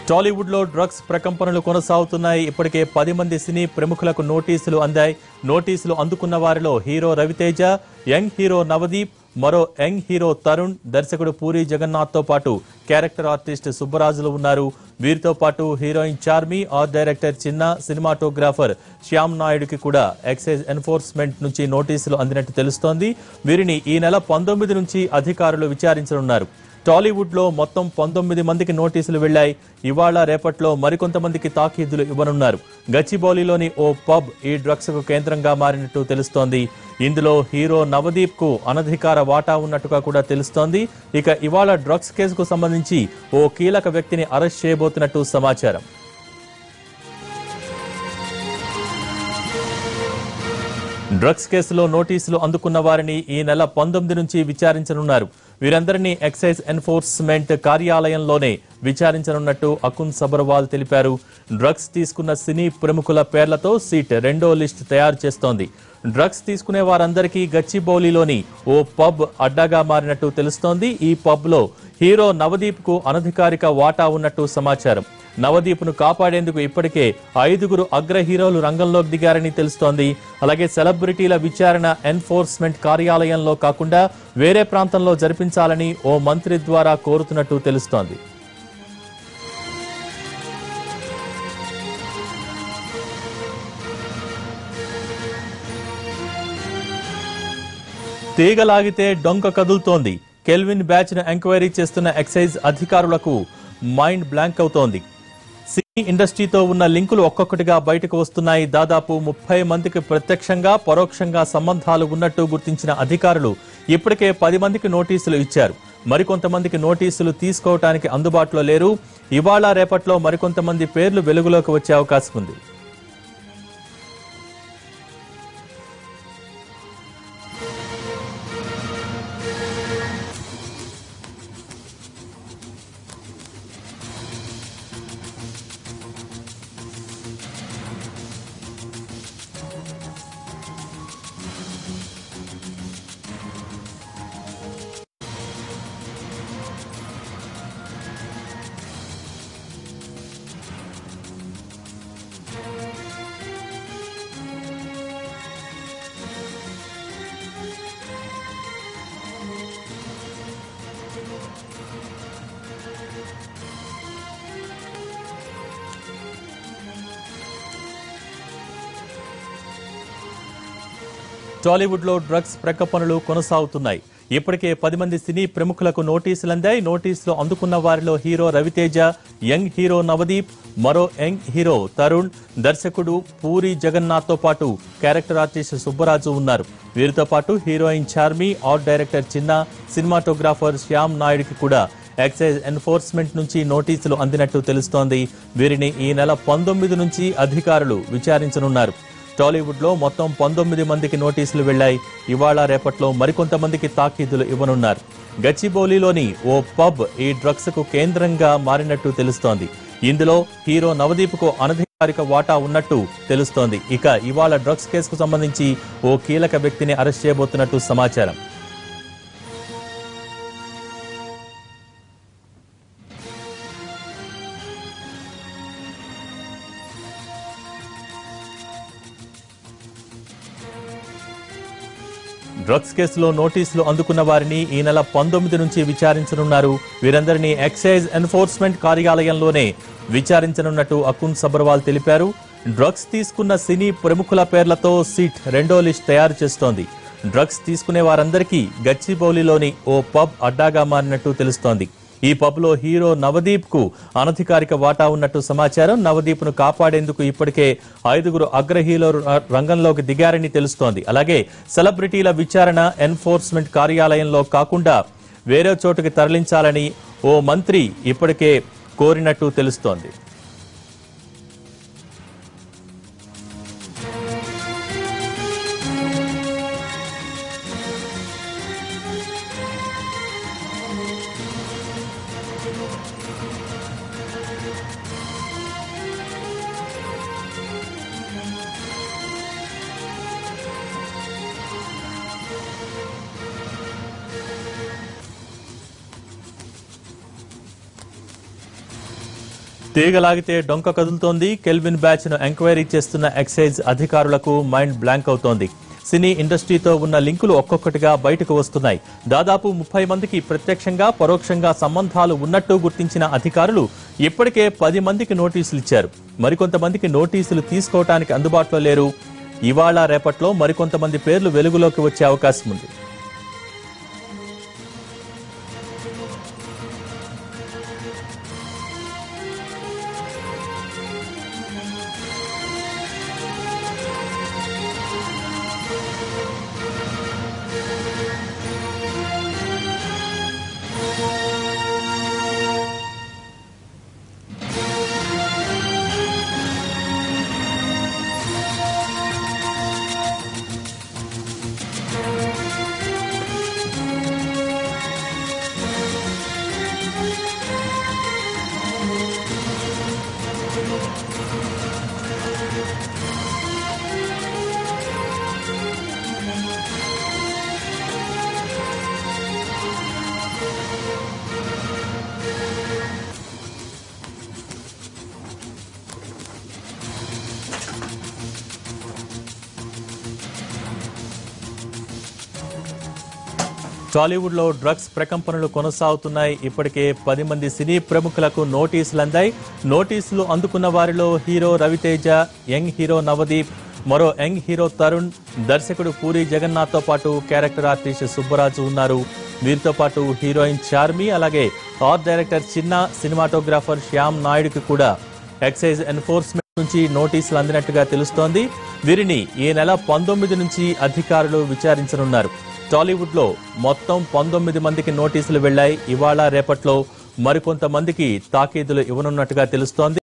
టాలీవుడ్ లో డ్రగ్స్ ప్రకంపనలు కొనసాగుతున్నాయి. ఇప్పటికే 10 మంది సినీ ప్రముఖులకు నోటీసులు అందాయి. నోటీసులు అందుకున్న వారిలో hero Raviteja, young hero Navdeep, మరో యంగ్ హీరో తరుణ్, దర్శకుడు పూరి జగన్నాథ్ తో పాటు క్యారెక్టర్ ఆర్టిస్ట్ సుబ్బరాజులు ఉన్నారు. వీరితో పాటు హీరోయిన్ చార్మి, ఆర్ట్ డైరెక్టర్ చిన్న, సినిమాటోగ్రాఫర్ శ్యామ్ నాయుడుకి కూడా ఎక్సైజ్ ఎన్ఫోర్స్మెంట్ నుంచి నోటీసులు అందినట్టు తెలుస్తోంది. వీరిని ఈ నెల 19 నుంచి అధికారులు విచారించనున్నారు. టాలీవుడ్ లో మొత్తం 19 మందికి నోటీసులు వెళ్లాయి. ఇవాళ రేపట్లో మరికొంతమందికి తాకీదులు ఇవ్వనున్నారు. గచ్చిబౌలిలోని ఓ పబ్ ఈ డ్రగ్స్ కు కేంద్రంగా మారినట్టు తెలుస్తోంది. ఇందులో హీరో నవదీప్ కు అనధికార వాటా ఉన్నట్టుగా కూడా తెలుస్తోంది. ఇక ఇవాళ డ్రగ్స్ కేసుకు సంబంధించి ఓ కీలక వ్యక్తిని అరెస్ట్ చేయబోతున్నట్టు సమాచారం. డ్రగ్స్ కేసులో నోటీసులు అందుకున్న వారిని ఈ నెల 19 నుంచి విచారించనున్నారు. వీరందరినీ ఎక్సైజ్ ఎన్ఫోర్స్మెంట్ కార్యాలయంలోనే విచారించనున్నట్టు అకున్ సబర్వాల్ తెలిపారు. డ్రగ్స్ తీసుకున్న సినీ ప్రముఖుల పేర్లతో సీట్ రెండో లిస్ట్ తయారు చేస్తోంది. డ్రగ్స్ తీసుకునే వారందరికీ గచ్చిబౌలిలోని ఓ పబ్ అడ్డాగా మారినట్టు తెలుస్తోంది. ఈ పబ్ లో హీరో నవదీప్ కు అనధికారిక వాటా ఉన్నట్టు సమాచారం. నవదీప్ ను కాపాడేందుకు ఇప్పటికే 5 అగ్ర హీరోలు రంగంలోకి దిగారని తెలుస్తోంది. అలాగే సెలబ్రిటీల విచారణ ఎన్ఫోర్స్మెంట్ కార్యాలయంలో కాకుండా వేరే ప్రాంతంలో జరిపించాలని ఓ మంత్రి ద్వారా కోరుతున్నట్టు తెలుస్తోంది. తీగలాగితే డొంక కదులుతోంది. కెల్విన్ బ్యాచ్ ను ఎంక్వైరీ చేస్తున్న ఎక్సైజ్ అధికారులకు మైండ్ బ్లాంక్ అవుతోంది. సినీ ఇండస్ట్రీతో ఉన్న లింకులు ఒక్కొక్కటిగా బయటకు వస్తున్నాయి. దాదాపు 30 మందికి ప్రత్యక్షంగా పరోక్షంగా సంబంధాలు ఉన్నట్టు గుర్తించిన అధికారులు ఇప్పటికే 10 మందికి నోటీసులు ఇచ్చారు. మరికొంతమందికి నోటీసులు తీసుకోవటానికి అందుబాటులో లేరు. ఇవాళ రేపట్లో మరికొంతమంది పేర్లు వెలుగులోకి వచ్చే అవకాశం ఉంది. టాలీవుడ్ లో డ్రగ్స్ ప్రకంపనలు కొనసాగుతున్నాయి. ఇప్పటికే 10 మంది సినీ ప్రముఖులకు నోటీసులు అందాయి. నోటీసులు అందుకున్న వారిలో hero Raviteja, young hero Navdeep, మరో యంగ్ హీరో తరుణ్, దర్శకుడు పూరి జగన్నాథ్ తో పాటు క్యారెక్టర్ ఆర్టిస్ట్ సుబ్బరాజు ఉన్నారు. వీరితో పాటు హీరోయిన్ చార్మి, ఆర్ట్ డైరెక్టర్ చిన్న, సినిమాటోగ్రాఫర్ శ్యామ్ నాయుడుకి కూడా ఎక్సైజ్ ఎన్ఫోర్స్మెంట్ నుంచి నోటీసులు అందినట్టు తెలుస్తోంది. వీరిని ఈ నెల 19 నుంచి అధికారులు విచారించనున్నారు. టాలీవుడ్ లో మొత్తం 19 మందికి నోటీసులు వెళ్లాయి. ఇవాళ రేపట్లో మరికొంతమందికి తాకీదులు ఇవ్వనున్నారు. గచ్చిబౌలిలోని ఓ పబ్ ఈ డ్రగ్స్ కు కేంద్రంగా మారినట్టు తెలుస్తోంది. ఇందులో హీరో నవదీప్ కు అనధికారిక వాటా ఉన్నట్టు తెలుస్తోంది. ఇక ఇవాళ డ్రగ్స్ కేసుకు సంబంధించి ఓ కీలక వ్యక్తిని అరెస్ట్ చేయబోతున్నట్టు సమాచారం. డ్రగ్స్ కేసులో నోటీసులు అందుకున్న వారిని ఈ నెల 19 నుంచి విచారించనున్నారు. వీరందరినీ ఎక్సైజ్ ఎన్ఫోర్స్మెంట్ కార్యాలయంలోనే విచారించనున్నట్టు అకున్ సబర్వాల్ తెలిపారు. డ్రగ్స్ తీసుకున్న సినీ ప్రముఖుల పేర్లతో సీట్ రెండో లిస్ట్ తయారు చేస్తోంది. డ్రగ్స్ తీసుకునే వారందరికీ గచ్చిబౌలిలోని ఓ పబ్ అడ్డాగా మారినట్టు తెలుస్తోంది. ఈ పబ్ లో హీరో నవదీప్ కు అనధికారిక వాటా ఉన్నట్టు సమాచారం. నవదీప్ ను కాపాడేందుకు ఇప్పటికే 5 అగ్ర హీరోలు రంగంలోకి దిగారని తెలుస్తోంది. అలాగే సెలబ్రిటీల విచారణ ఎన్ఫోర్స్మెంట్ కార్యాలయంలో కాకుండా వేరే చోటుకి తరలించాలని ఓ మంత్రి ఇప్పటికే కోరినట్టు తెలుస్తోంది. తీగలాగితే డొంక కదులుతోంది. కెల్విన్ బ్యాచ్ ను ఎంక్వైరీ చేస్తున్న ఎక్సైజ్ అధికారులకు మైండ్ బ్లాంక్ అవుతోంది. సినీ ఇండస్ట్రీతో ఉన్న లింకులు ఒక్కొక్కటిగా బయటకు వస్తున్నాయి. దాదాపు 30 మందికి ప్రత్యక్షంగా పరోక్షంగా సంబంధాలు ఉన్నట్టు గుర్తించిన అధికారులు ఇప్పటికే 10 మందికి నోటీసులు ఇచ్చారు. మరికొంతమందికి నోటీసులు తీసుకోవటానికి అందుబాటులో లేరు. ఇవాళ రేపట్లో మరికొంతమంది పేర్లు వెలుగులోకి వచ్చే అవకాశం ఉంది. టాలీవుడ్ లో డ్రగ్స్ ప్రకంపనలు కొనసాగుతున్నాయి. ఇప్పటికే 10 మంది సినీ ప్రముఖులకు నోటీసులు అందాయి. నోటీసులు అందుకున్న వారిలో hero Raviteja, young hero Navdeep, మరో యంగ్ హీరో తరుణ్, దర్శకుడు పూరి జగన్నాథ్ తో పాటు క్యారెక్టర్ ఆర్టిస్ట్ సుబ్బరాజు ఉన్నారు. వీరితో పాటు హీరోయిన్ చార్మి, అలాగే ఆర్ట్ డైరెక్టర్ చిన్న, సినిమాటోగ్రాఫర్ శ్యామ్ నాయుడుకి కూడా ఎక్సైజ్ ఎన్ఫోర్స్మెంట్ నుంచి నోటీసులు అందినట్టుగా తెలుస్తోంది. వీరిని ఈ నెల 19 నుంచి అధికారులు విచారించనున్నారు. టాలీవుడ్ లో మొత్తం 19 మందికి నోటీసులు వెళ్లాయి. ఇవాళ రేపట్లో మరికొంతమందికి తాకీదులు ఇవ్వనున్నట్టుగా తెలుస్తోంది.